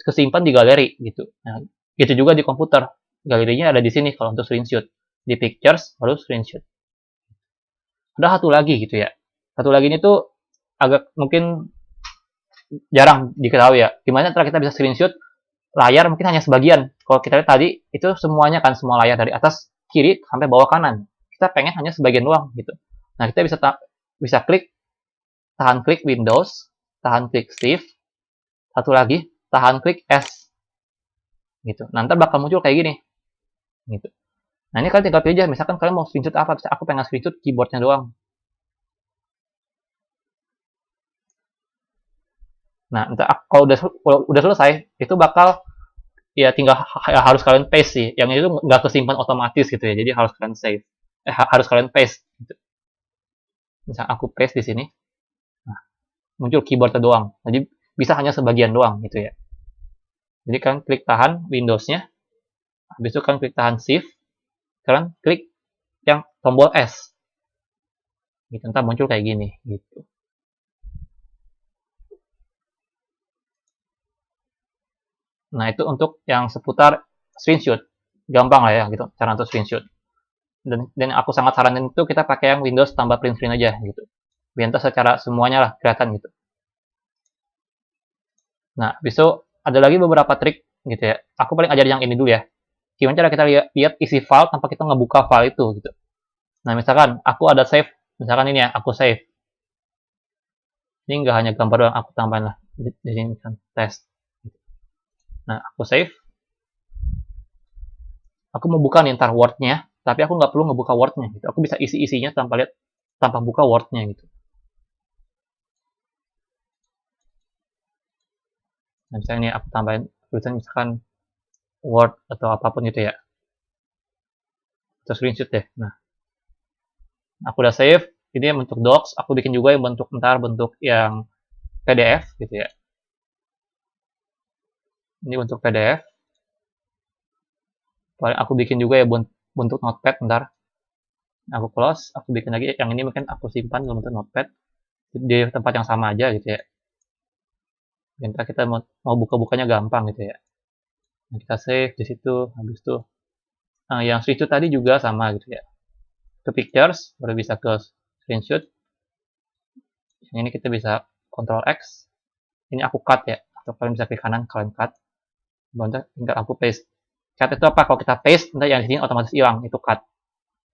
kesimpan di galeri gitu. Nah, gitu juga di komputer. Galerinya ada di sini kalau untuk screenshot. Di pictures baru screenshot. Ada satu lagi gitu ya. Satu lagi ini tuh agak mungkin jarang diketahui ya. Gimana cara kita bisa screenshot layar mungkin hanya sebagian. Kalau kita lihat tadi itu semuanya kan semua layar dari atas kiri sampai bawah kanan. Kita pengen hanya sebagian doang gitu. Nah, kita bisa klik tahan klik Windows, tahan klik Shift, satu lagi tahan klik S gitu. Nanti bakal muncul kayak gini gitu. Nah, ini kalian tinggal pilih aja, misalkan kalian mau screenshot apa, bisa aku pengen screenshot keyboardnya doang. Nah, kalau udah selesai, itu bakal ya tinggal harus kalian paste sih. Yang itu nggak kesimpan otomatis gitu ya, jadi harus kalian save. Harus kalian paste. Gitu. Misal aku paste di sini, nah, muncul keyboardnya doang. Jadi bisa hanya sebagian doang gitu ya. Jadi kalian klik tahan Windows-nya, habis itu kalian klik tahan Shift, kalian klik yang tombol S. Gitu, ntar muncul kayak gini, gitu. Nah, itu untuk yang seputar screenshot. Gampang lah ya, gitu, cara untuk screenshot. Dan aku sangat saranin itu kita pakai yang Windows tambah print screen aja, gitu. Biar secara semuanya lah kelihatan, gitu. Nah, habis itu ada lagi beberapa trik, gitu ya. Aku paling ajar yang ini dulu ya. Gimana cara kita lihat isi file tanpa kita ngebuka file itu, gitu. Nah, misalkan aku ada save, misalkan ini ya, aku save. Ini nggak hanya gambar doang, aku tambahin lah. Di sini kan test. Nah, aku save. Aku mau buka nih ntar Word-nya, tapi aku nggak perlu ngebuka Word-nya. Gitu. Aku bisa isi-isinya tanpa buka Word-nya gitu. Nah, misalnya ini aku tambahin tulisan misalkan Word atau apapun gitu ya. Atau screenshot deh. Nah, aku udah save. Ini bentuk docs. Aku bikin juga yang bentuk yang PDF gitu ya. Ini bentuk PDF. Aku bikin juga ya bentuk notepad ntar. Aku close. Aku bikin lagi yang ini mungkin aku simpan dalam bentuk notepad di tempat yang sama aja gitu ya. Ntar kita mau buka-bukanya gampang gitu ya. Nah, kita save di situ. Habis itu yang itu tadi juga sama gitu ya. Ke pictures baru bisa ke screenshot. Yang ini kita bisa Ctrl X. Ini aku cut ya. Atau kalian bisa klik kanan, kalian cut. Tinggal aku paste. Cut itu apa? Kalau kita paste, nanti yang di sini otomatis hilang. Itu cut.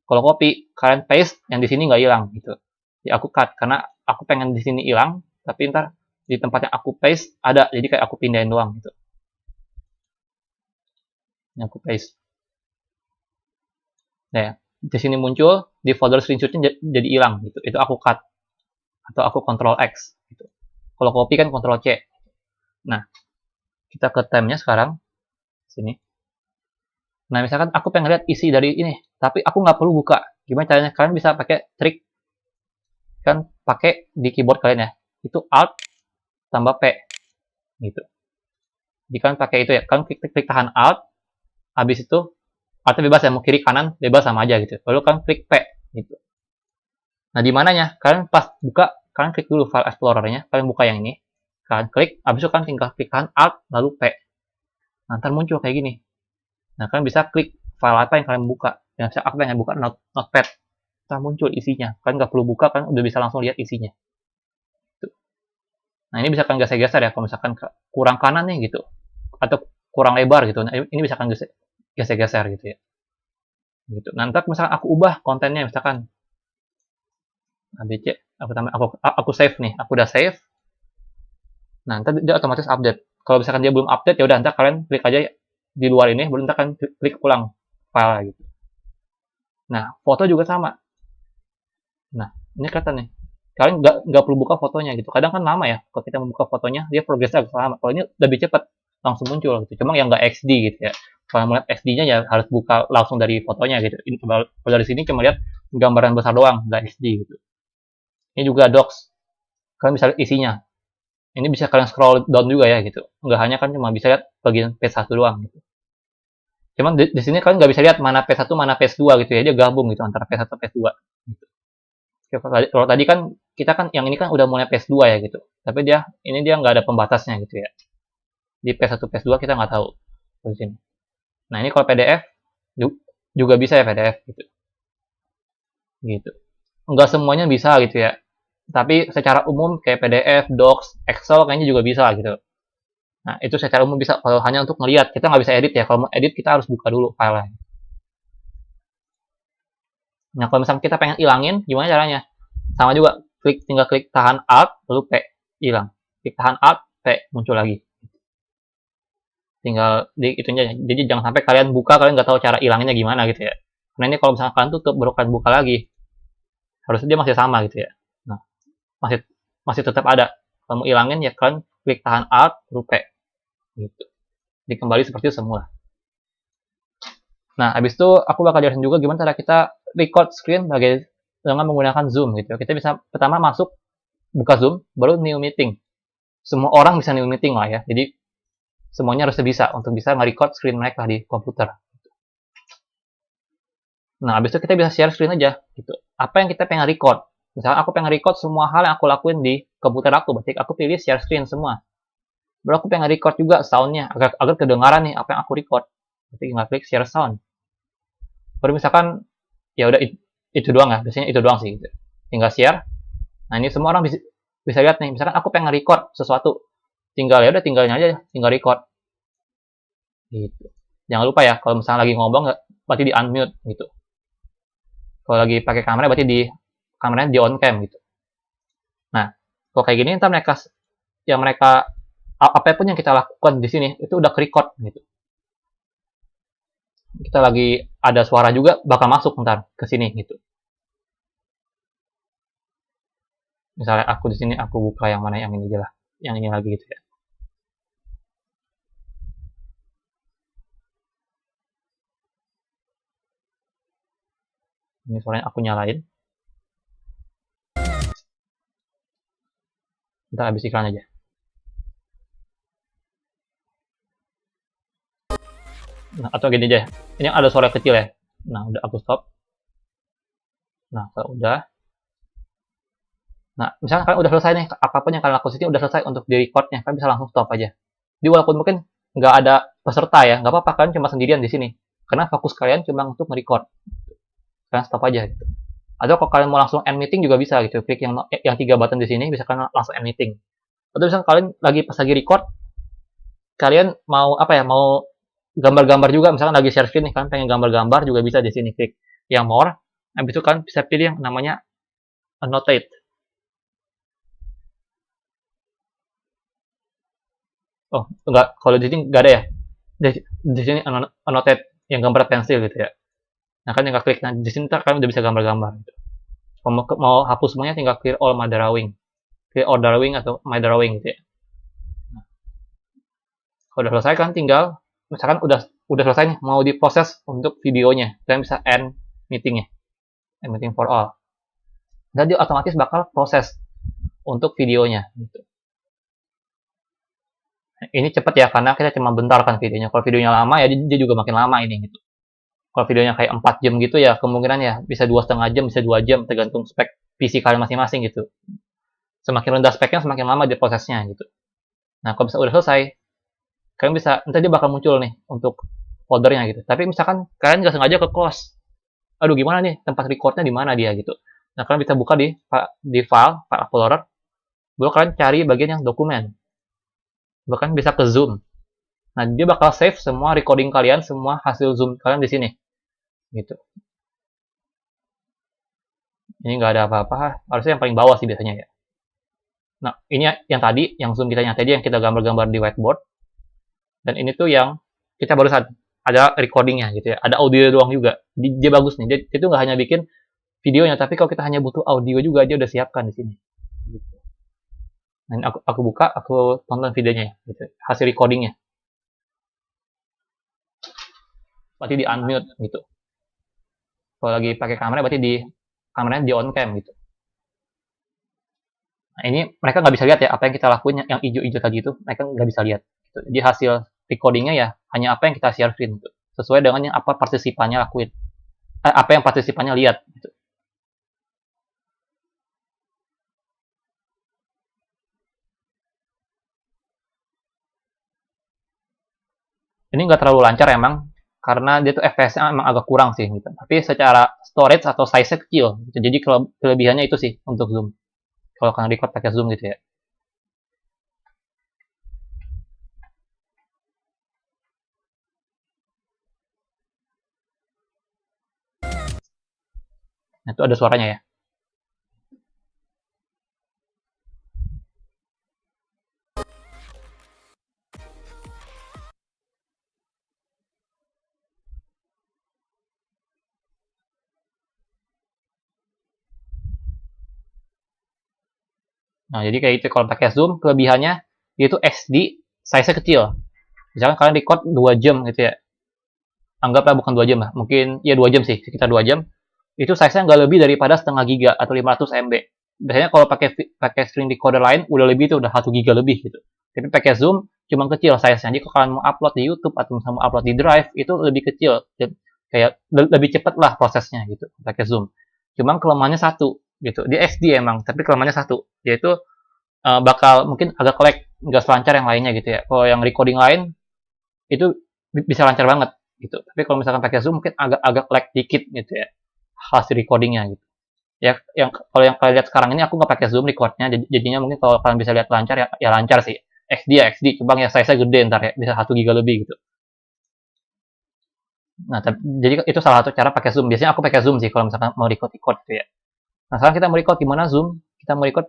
Kalau copy, kalian paste, yang di sini nggak hilang gitu. Ya aku cut karena aku pengen di sini hilang, tapi ntar di tempat yang aku paste ada, jadi kayak aku pindahin doang gitu. Ini aku paste. Nah, di sini muncul di folder screenshotnya jadi hilang gitu. Itu aku cut atau aku Ctrl X gitu. Kalau copy kan Ctrl C. Nah, kita ke time-nya sekarang sini. Nah, misalkan aku pengen lihat isi dari ini, tapi aku nggak perlu buka. Gimana caranya? Kalian bisa pakai trik kan pakai di keyboard kalian ya. Itu Alt tambah P gitu. Jadi kalian pakai itu ya. Kalian klik tahan Alt, habis itu Alt bebas ya, mau kiri kanan bebas sama aja gitu. Lalu kalian klik P gitu. Nah, di mananya? Kalian pas buka, kalian klik dulu file explorer-nya, kalian buka yang ini. Kalian klik, habis itu kalian tinggal klik tahan Alt lalu P. Nah, ntar muncul kayak gini. Nah, kalian bisa klik file apa yang kalian buka. Ya, misalnya aku pengen buka notepad. Ntar muncul isinya. Kalian nggak perlu buka, kalian udah bisa langsung lihat isinya. Nah, ini bisa kalian geser-geser ya, kalau misalkan kurang kanan nih gitu. Atau kurang lebar gitu. Nah, ini bisa kalian geser-geser gitu ya. Gitu. Nanti misalkan aku ubah kontennya, misalkan ABC, aku save nih. Aku udah save. Nah, nanti dia otomatis update. Kalau misalkan dia belum update, ya udah nanti kalian klik aja di luar ini, baru nanti kalian klik ulang file gitu. Nah, foto juga sama. Nah, ini kelihatan nih. Kalian nggak perlu buka fotonya gitu. Kadang kan lama ya, kalau kita membuka fotonya, dia progresnya agak lama. Kalau ini lebih cepat, langsung muncul gitu. Cuma yang nggak XD gitu ya. Kalau melihat XD-nya ya harus buka langsung dari fotonya gitu. Kalau dari sini cuma lihat gambaran besar doang, nggak XD gitu. Ini juga docs. Kalian bisa lihat isinya. Ini bisa kalian scroll down juga ya gitu. Nggak hanya kan cuma bisa lihat bagian page 1 doang gitu. Cuman di sini kalian nggak bisa lihat mana page 1, mana page 2 gitu ya. Dia gabung gitu antara page 1 dan page 2. Gitu. Kalau tadi kan kita kan yang ini kan udah mulai PS2 ya gitu. Tapi dia nggak ada pembatasnya gitu ya. Di PS1 PS2 kita nggak tahu di sini. Nah, ini kalau PDF juga bisa ya PDF gitu. Gitu. Nggak semuanya bisa gitu ya. Tapi secara umum kayak PDF, Docs, Excel kayaknya juga bisa gitu. Nah, itu secara umum bisa kalau hanya untuk ngelihat. Kita nggak bisa edit ya. Kalau mau edit kita harus buka dulu file-nya. Nah, kalau misalnya kita pengen ilangin, gimana caranya? Sama juga, tinggal klik tahan Alt, lalu P, hilang. Klik tahan Alt, P, muncul lagi. Tinggal di itunya. Jadi jangan sampai kalian buka, kalian nggak tahu cara ilanginnya gimana gitu ya. Karena ini kalau misalnya kalian tutup, baru kalian buka lagi. Harusnya dia masih sama gitu ya. Nah, masih masih tetap ada. Kalau mau ilangin ya kalian klik tahan Alt, lalu P. Gitu. Jadi kembali seperti semula. Nah, habis itu aku bakal jelasin juga gimana cara kita record screen dengan menggunakan Zoom gitu. Kita bisa pertama buka Zoom, baru new meeting. Semua orang bisa new meeting lah ya. Jadi semuanya harus bisa untuk bisa nge-record screen mereka di komputer. Nah, habis itu kita bisa share screen aja gitu. Apa yang kita pengen record. Misalkan aku pengen record semua hal yang aku lakuin di komputer aku, berarti aku pilih share screen semua. Baru aku pengen record juga soundnya agar kedengaran nih apa yang aku record. Berarti tinggal klik share sound. Baru misalkan ya udah itu doang ya, biasanya itu doang sih. Gitu. Tinggal share. Nah ini semua orang bisa lihat nih. Misalkan aku pengen record sesuatu, tinggal ya udah tinggalnya aja, tinggal record. Gitu. Jangan lupa ya kalau misalnya lagi ngomong berarti di unmute gitu. Kalau lagi pakai kamera berarti di kameranya di on cam gitu. Nah, kalau kayak gini ntar mereka apapun yang kita lakukan di sini itu udah record gitu. Kita lagi ada suara juga bakal masuk ntar ke sini gitu. Misalnya aku di sini aku buka yang mana yang ini aja lah, yang ini lagi gitu ya. Ini suaranya aku nyalain. Ntar habis iklan aja. Nah, atau gini aja. Ini ada suara kecil ya. Nah, udah aku stop. Nah, kalau udah. Nah, misalnya kalian udah selesai nih, apapun yang kalian lakukan sini udah selesai untuk di recordnya, kalian bisa langsung stop aja. Jadi walaupun mungkin nggak ada peserta ya, nggak apa-apa, kalian cuma sendirian di sini. Karena fokus kalian cuma untuk nge-record. Kalian stop aja gitu. Atau kalau kalian mau langsung end meeting juga bisa gitu. Klik yang 3 button di sini, bisa kalian langsung end meeting. Atau misalnya kalian pas lagi record, kalian mau apa ya, mau gambar-gambar juga, misalnya lagi share screen nih, kalian pengen gambar-gambar juga bisa di sini, klik yang more. Habis itu kalian bisa pilih yang namanya annotate. Oh, enggak, kalau di sini enggak ada ya. Di sini annotate yang gambar pensil gitu ya. Nah, kan tinggal klik. Nah, di sini kalian udah bisa gambar-gambar gitu. Mau hapus semuanya tinggal clear all my drawing. Clear all drawing atau my drawing gitu ya. Nah, kalau udah selesai kan tinggal misalkan udah selesai nih mau diproses untuk videonya. Kalian bisa end meetingnya. End meeting for all. Dan dia otomatis bakal proses untuk videonya gitu. Ini cepet ya karena kita cuma bentar kan videonya. Kalau videonya lama ya dia juga makin lama ini gitu. Kalau videonya kayak 4 jam gitu ya kemungkinan ya bisa 2,5 jam, bisa 2 jam tergantung spek PC kalian masing-masing gitu. Semakin rendah speknya semakin lama dia prosesnya gitu. Nah kalau bisa udah selesai, kalian bisa nanti dia bakal muncul nih untuk foldernya gitu. Tapi misalkan kalian nggak sengaja ke close, aduh gimana nih tempat recordnya di mana dia gitu. Nah kalian bisa buka di file Explorer, baru kalian cari bagian yang dokumen. Bahkan bisa ke zoom. Nah dia bakal save semua recording kalian, semua hasil zoom kalian di sini gitu. Ini nggak ada apa-apa, harusnya yang paling bawah sih biasanya ya. Nah ini yang tadi, yang zoom kita yang tadi yang kita gambar-gambar di whiteboard. Dan ini tuh yang kita barusan ada recordingnya gitu ya, ada audio doang juga. Dia bagus nih, dia itu nggak hanya bikin videonya, tapi kalau kita hanya butuh audio juga dia udah siapkan di sini. Gitu. Dan aku buka, aku tonton videonya ya, gitu. Hasil recordingnya. Berarti di unmute gitu. Kalau lagi pakai kamera berarti di kameranya di on cam gitu. Nah ini mereka nggak bisa lihat ya apa yang kita lakuin yang hijau-hijau tadi itu mereka nggak bisa lihat. Gitu. Jadi hasil recordingnya ya hanya apa yang kita share screen gitu. Sesuai dengan yang apa partisipannya lakuin. Apa yang partisipannya lihat. Gitu. Ini nggak terlalu lancar emang karena dia tuh FPS-nya emang agak kurang sih gitu. Tapi secara storage atau size-nya kecil gitu. Jadi kelebihannya itu sih untuk zoom. Kalau kalian record pakai zoom gitu ya. Nah, itu ada suaranya ya. Nah, jadi kayak itu kalau pakai zoom kelebihannya itu SD size-nya kecil. Misalkan kalian record 2 jam gitu ya. Anggaplah bukan 2 jam lah, mungkin ya 2 jam sih, sekitar 2 jam. Itu size-nya nggak lebih daripada setengah giga atau 500 MB. Biasanya kalau pakai screen recorder lain udah lebih itu udah 1 giga lebih gitu. Tapi pakai zoom cuma kecil size-nya. Jadi kalau kalian mau upload di YouTube atau mau upload di Drive itu lebih kecil. Kayak lebih cepat lah prosesnya gitu pakai zoom. Cuman kelemahannya satu, gitu. Dia SD emang, tapi kelemahannya satu, yaitu bakal mungkin agak lag, nggak selancar yang lainnya gitu ya. Kalau yang recording lain itu bisa lancar banget gitu. Tapi kalau misalkan pakai Zoom mungkin agak lag dikit gitu ya hasil recordingnya gitu. Ya, yang kalau yang kalian lihat sekarang ini aku nggak pakai Zoom recordnya, jadinya mungkin kalau kalian bisa lihat lancar ya lancar sih. XD ya XD, cuma ya size-nya gede ntar ya, bisa 1 GB lebih gitu. Nah, jadi itu salah satu cara pakai Zoom. Biasanya aku pakai Zoom sih kalau misalkan mau record gitu ya. Nah, sekarang kita mau record gimana Zoom? Kita mau record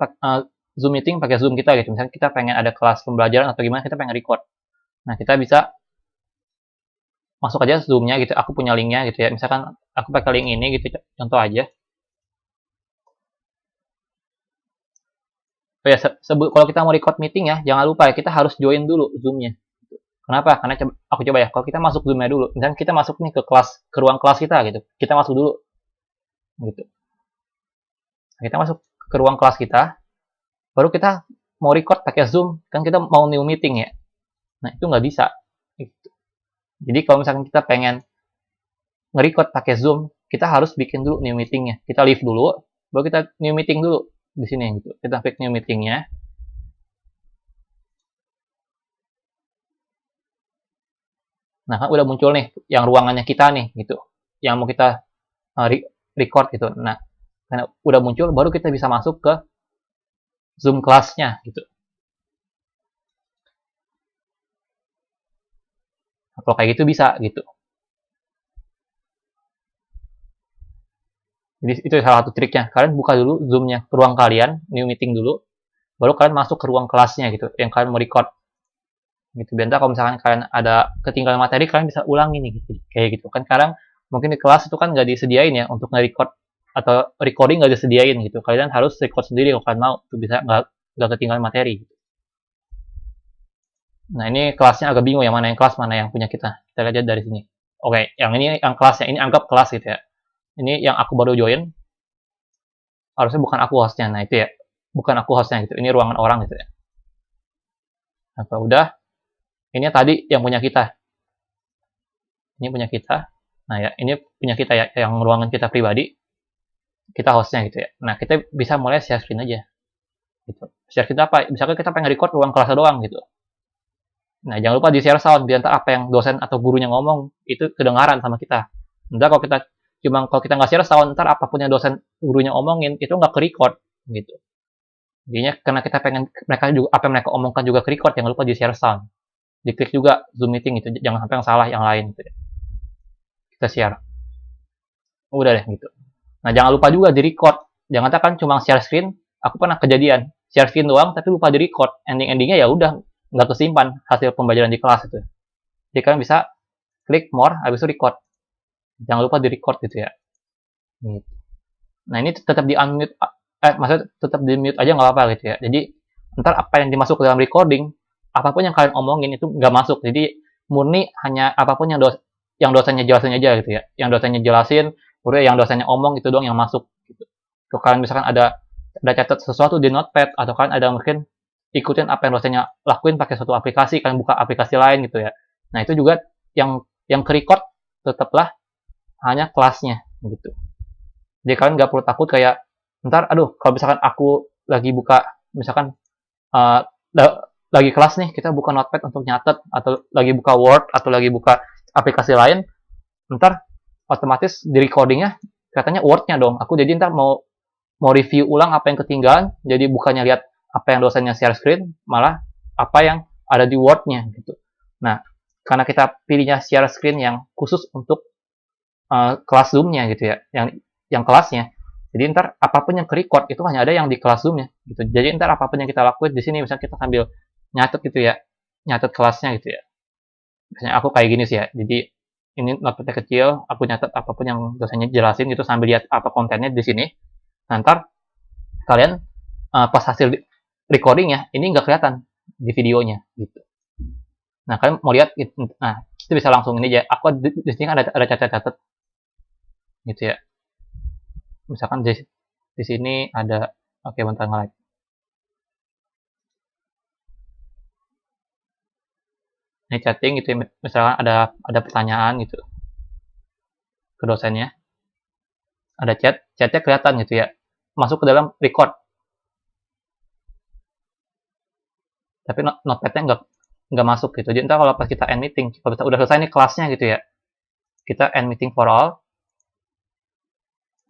Zoom meeting pakai Zoom kita gitu. Misalnya kita pengen ada kelas pembelajaran atau gimana, kita pengen record. Nah, kita bisa masuk aja Zoom-nya gitu. Aku punya link-nya gitu ya. Misalkan aku pakai link ini gitu, contoh aja. Oh ya, kalau kita mau record meeting ya, jangan lupa ya, kita harus join dulu Zoom-nya. Kenapa? Karena aku coba ya, kalau kita masuk Zoom-nya dulu, misalnya kita masuk nih ke kelas, ke ruang kelas kita gitu, kita masuk dulu, gitu. Nah, kita masuk ke ruang kelas kita, baru kita mau record pakai Zoom, kan kita mau new meeting ya. Nah, itu nggak bisa. Gitu. Jadi kalau misalkan kita pengen nge-record pakai Zoom, kita harus bikin dulu new meeting-nya. Kita leave dulu, baru kita new meeting dulu di sini gitu. Kita klik new meeting-nya. Nah, kan udah muncul nih yang ruangannya kita nih gitu. Yang mau kita record gitu. Nah, karena udah muncul baru kita bisa masuk ke Zoom kelasnya gitu. Kalau kayak gitu bisa gitu. Jadi itu salah satu triknya. Kalian buka dulu Zoom-nya ke ruang kalian, new meeting dulu, baru kalian masuk ke ruang kelasnya gitu, yang kalian mau record. Gitu. Biar kalau misalkan kalian ada ketinggalan materi, kalian bisa ulangi nih gitu. Kayak gitu. Kan sekarang mungkin di kelas itu kan nggak disediain ya untuk nge-record atau recording nggak disediain gitu. Kalian harus record sendiri kalau kalian mau, tuh bisa nggak ketinggalan materi. Gitu. Nah ini kelasnya agak bingung ya mana yang kelas mana yang punya kita. Kita lihat dari sini. Oke, yang ini yang kelasnya, ini anggap kelas gitu ya. Ini yang aku baru join, harusnya bukan aku hostnya. Nah itu ya, bukan aku hostnya gitu. Ini ruangan orang gitu ya. Nah kalau udah, ini tadi yang punya kita. Ini punya kita. Nah ya, ini punya kita ya, yang ruangan kita pribadi. Kita hostnya gitu ya. Nah kita bisa mulai share screen aja. Gitu. Share screen apa? Misalkan kita pengen record ruang kelas doang gitu. Nah jangan lupa di share sound, biar apa yang dosen atau gurunya ngomong itu kedengaran sama kita. Ntar kalau kita kalau kita nggak share sound, ntar apapun yang dosen gurunya omongin itu nggak ke record gitu. Jadinya karena kita pengen mereka juga apa yang mereka omongkan juga ke record, jangan lupa di share sound. Diklik juga Zoom meeting itu, jangan sampai yang salah yang lain gitu. Kita share. Udah deh gitu. Nah jangan lupa juga di record. Jangan kan cuma share screen. Aku pernah kejadian share screen doang tapi lupa di record. Endingnya ya udah nggak kesimpan hasil pembelajaran di kelas itu. Jadi kalian bisa klik more, habis itu record. Jangan lupa di record gitu ya. Gitu. Nah ini tetap di unmute, maksudnya tetap di mute aja nggak apa-apa gitu ya. Jadi ntar apa yang dimasuk ke dalam recording, apapun yang kalian omongin itu nggak masuk. Jadi murni hanya apapun yang dosennya jelasin aja gitu ya. Yang dosennya jelasin, udah yang dosennya omong itu doang yang masuk. Gitu. Kalau kalian misalkan ada catat sesuatu di notepad atau kalian ada mungkin ikutin apa yang dosennya lakuin pakai suatu aplikasi, kalian buka aplikasi lain gitu ya. Nah itu juga yang ke record tetaplah hanya kelasnya gitu. Jadi kalian nggak perlu takut kayak ntar aduh kalau misalkan aku lagi buka misalkan uh, lagi kelas nih kita buka notepad untuk nyatet atau lagi buka Word atau lagi buka aplikasi lain ntar otomatis di recordingnya katanya Word-nya dong aku jadi ntar mau review ulang apa yang ketinggalan jadi bukannya lihat apa yang dosennya share screen malah apa yang ada di Word-nya gitu. Nah karena kita pilihnya share screen yang khusus untuk kelas Zoom-nya gitu ya yang kelasnya. Jadi ntar apapun yang ke-record itu hanya ada yang di kelas Zoom-nya gitu. Jadi ntar apapun yang kita lakuin di sini misalnya kita sambil nyatet gitu ya, nyatet kelasnya gitu ya. Misalnya aku kayak gini sih ya. Jadi ini notepad kecil, aku nyatet apapun yang dosennya jelasin gitu sambil lihat apa kontennya di sini. Nah, ntar kalian pas hasil recordingnya ini nggak kelihatan di videonya gitu. Nah kalian mau lihat, nah itu bisa langsung ini aja. Aku di sini kan ada catat-catat gitu ya. Misalkan di sini ada oke bentar nge-like. Ini chatting gitu ya, misalkan ada pertanyaan gitu ke dosennya. Ada chatnya kelihatan gitu ya. masuk ke dalam record. Tapi notepadnya nggak masuk gitu. Jadi ntar kalau pas kita end meeting, kalau kita udah selesai nih kelasnya gitu ya, kita end meeting for all.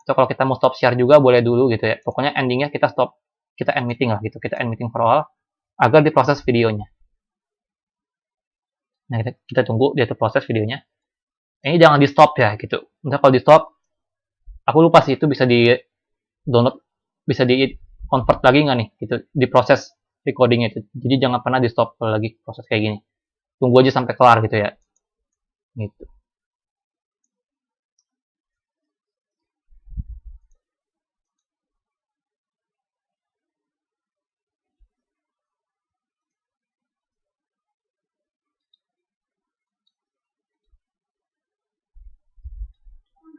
Atau kalau kita mau stop share juga boleh dulu gitu ya. Pokoknya endingnya kita stop, kita end meeting lah gitu. Kita end meeting for all agar diproses videonya. Nah, kita tunggu dia tuh proses videonya. Ini jangan di stop ya gitu. Ntar kalau di stop, aku lupa sih itu bisa di download, bisa di convert lagi nggak nih gitu, diproses recordingnya itu. Jadi jangan pernah di stop kalau lagi proses kayak gini. Tunggu aja sampai kelar gitu ya. Gitu.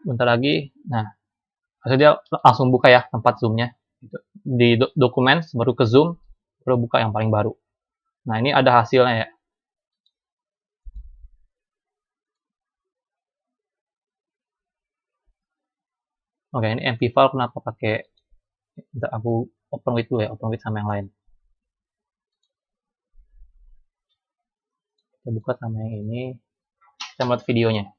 Bentar lagi, nah maksudnya dia langsung buka ya tempat zoomnya gitu. Di dokumen baru ke zoom, baru buka yang paling baru. Nah ini ada hasilnya ya. Oke, ini MP file kenapa pakai, bentar aku open with dulu ya, open with sama yang lain. Kita buka sama yang ini, kita melihat videonya.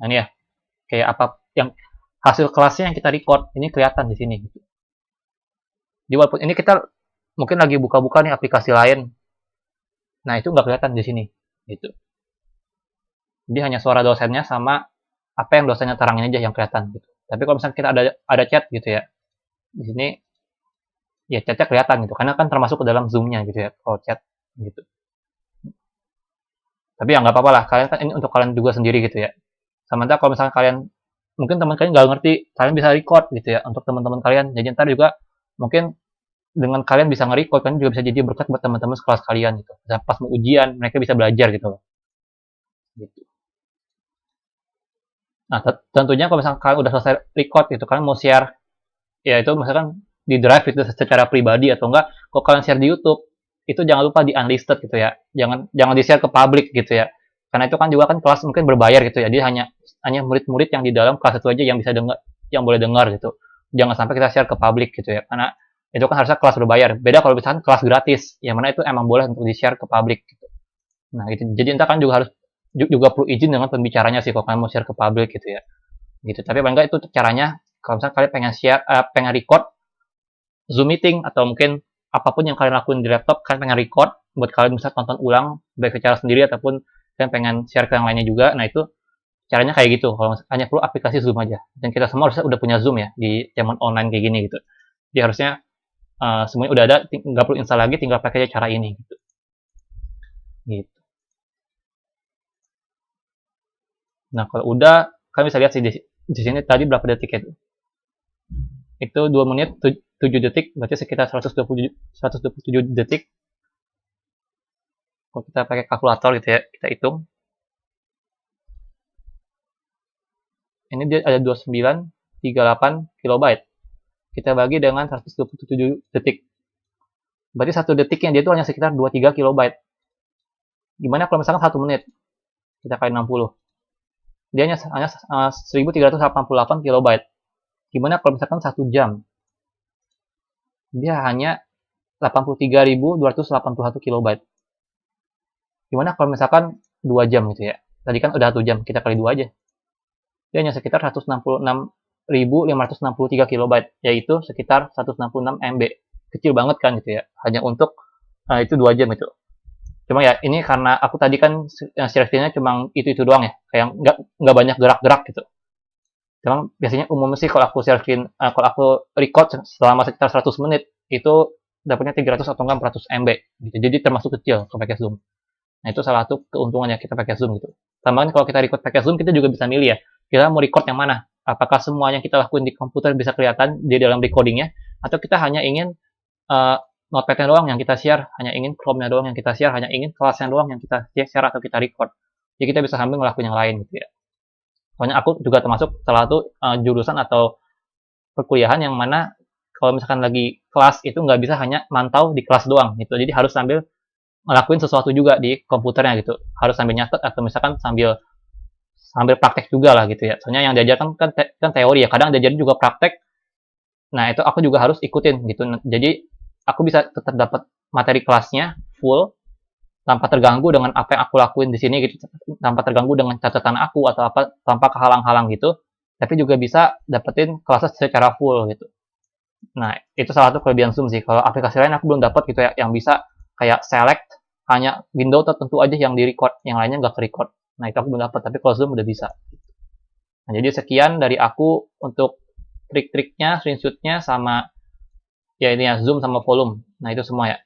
Nah ini ya, kayak apa yang hasil kelasnya yang kita record ini kelihatan di sini gitu. Jadi walaupun ini kita mungkin lagi buka-buka nih aplikasi lain, nah itu nggak kelihatan di sini gitu. Jadi hanya suara dosennya sama apa yang dosennya terangin aja yang kelihatan gitu. Tapi kalau misalnya kita ada chat gitu ya, di sini ya chatnya kelihatan gitu, karena kan termasuk ke dalam zoomnya gitu ya kalau chat gitu. Tapi ya nggak apa-apa lah, kalian kan ini untuk kalian juga sendiri gitu ya. Sementara kalau misalnya kalian mungkin teman kalian nggak ngerti, kalian bisa record gitu ya untuk teman-teman kalian. Jadi ntar juga mungkin dengan kalian bisa nge-record, kan juga bisa jadi berkat buat teman-teman sekelas kalian gitu. Bisa pas mau ujian, mereka bisa belajar gitu loh. Gitu. Nah, tentunya kalau misalkan kalian udah selesai record gitu, kalian mau share, ya itu misalkan di drive itu secara pribadi atau enggak, kalau kalian share di YouTube, itu jangan lupa di unlisted gitu ya. Jangan jangan di-share ke publik gitu ya. Karena itu kan juga kan kelas mungkin berbayar gitu ya. Jadi hanya murid-murid yang di dalam kelas itu aja yang bisa dengar, yang boleh dengar gitu. Jangan sampai kita share ke publik gitu ya. Karena itu kan harusnya kelas berbayar. Beda kalau misalkan kelas gratis, yang mana itu emang boleh untuk di-share ke publik gitu. Nah, gitu. Jadi entar kan juga harus juga perlu izin dengan pembicaranya sih kalau kalian mau share ke publik gitu ya. Gitu. Tapi paling enggak itu caranya kalau misalnya kalian pengen share, pengen record Zoom meeting atau mungkin apapun yang kalian lakuin di laptop, kalian pengen record buat kalian bisa tonton ulang baik secara sendiri ataupun kalian pengen share ke yang lainnya juga. Nah, itu caranya kayak gitu. Kalau hanya perlu aplikasi Zoom aja. Dan kita semua harusnya udah punya Zoom ya di zaman online kayak gini gitu. Jadi harusnya semuanya udah ada, nggak perlu install lagi, tinggal pakai aja cara ini gitu. Gitu. Nah, kalau udah kalian bisa lihat sih di sini tadi berapa detik ya. Itu 2 menit 7 detik, berarti sekitar 127 detik. Kalau kita pakai kalkulator gitu ya, kita hitung. Ini dia ada 2938 kilobyte. Kita bagi dengan 127 detik. Berarti 1 detiknya dia itu hanya sekitar 23 kilobyte. Gimana kalau misalkan 1 menit? Kita kali 60. Dia hanya 1388 kilobyte. Gimana kalau misalkan 1 jam? Dia hanya 83.281 kilobyte. Gimana kalau misalkan 2 jam gitu ya? Tadi kan udah 1 jam, kita kali 2 aja. Dia hanya sekitar 166.563 kilobyte, yaitu sekitar 166 MB. Kecil banget kan gitu ya, hanya untuk itu 2 jam itu. Cuma ya ini karena aku tadi kan share screen-nya cuma itu doang ya, kayak nggak banyak gerak-gerak gitu. Cuma biasanya umumnya sih kalau aku share screen, kalau aku record selama sekitar 100 menit, itu dapatnya 300 atau enggak 400 MB gitu. Jadi termasuk kecil kalau pakai Zoom. Nah, itu salah satu keuntungannya kita pakai Zoom gitu. Tambahan kalau kita record pakai Zoom, kita juga bisa milih ya. Kita mau record yang mana? Apakah semua yang kita lakuin di komputer bisa kelihatan di dalam recordingnya? Atau kita hanya ingin notepad-nya doang yang kita share, hanya ingin Chrome-nya doang yang kita share, hanya ingin kelasnya doang yang kita share atau kita record. Jadi kita bisa sambil ngelakuin yang lain gitu ya. Soalnya aku juga termasuk salah satu jurusan atau perkuliahan yang mana kalau misalkan lagi kelas itu nggak bisa hanya mantau di kelas doang gitu. Jadi harus sambil ngelakuin sesuatu juga di komputernya gitu. Harus sambil nyatet atau misalkan sambil sambil praktek juga lah gitu ya. Soalnya yang diajarkan kan teori ya, kadang diajarin juga praktek. Nah, itu aku juga harus ikutin gitu. Jadi aku bisa tetap dapat materi kelasnya full tanpa terganggu dengan apa yang aku lakuin di sini gitu, tanpa terganggu dengan catatan aku atau apa, tanpa kehalang-halang gitu. Tapi juga bisa dapetin kelasnya secara full gitu. Nah, itu salah satu kelebihan Zoom sih. Kalau aplikasi lain aku belum dapat gitu ya, yang bisa kayak select hanya window tertentu aja yang di record, yang lainnya nggak ke record. Nah, itu aku belum dapat, tapi kalau Zoom udah bisa. Nah, jadi sekian dari aku untuk trik-triknya, screenshotnya, sama ya ini ya Zoom sama volume. Nah, itu semua ya.